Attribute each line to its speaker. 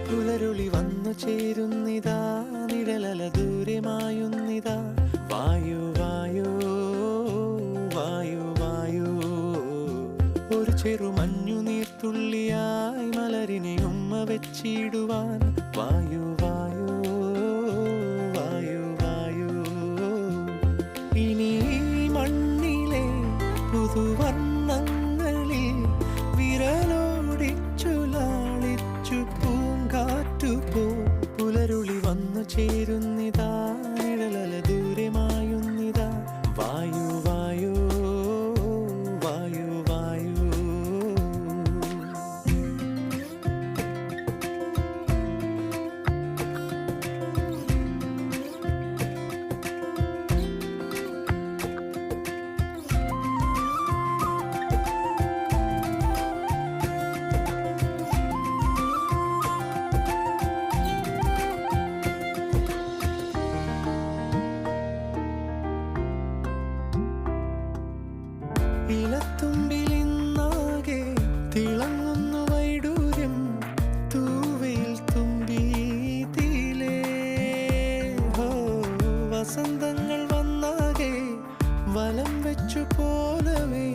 Speaker 1: പുലരുളി വന്നു ചേരുന്നിതാ, നിഴലല ദൂരെ മായുന്നിതാ. വായു വായു വായു വായു, ഒരു ചെറു മഞ്ഞു നീർത്തുള്ളിയായി മലരിനെ ഉമ്മ വെച്ചിടുവാൻ. വായു വായു വായു വായു, ഇനി മണ്ണിലെ പുതുവർണ്ണങ്ങളിൽ വിരലോടിച്ചു ലാളിച്ചു പൂങ്കാറ്റുപോ. പുലരുളി വന്നു ചേരുന്നിതാ, നിഴലല ദൂരെ മായുന്നിതാ. വായു വായു വായു വായു. ഇലത്തുമ്പിലിന്നാകെ തിളങ്ങുന്നു വൈഡൂര്യം, തൂവയിൽ തുമ്പീതിലേ. ഹോ, വസന്തങ്ങൾ വന്നാകെ വലം വെച്ചു പോലവേ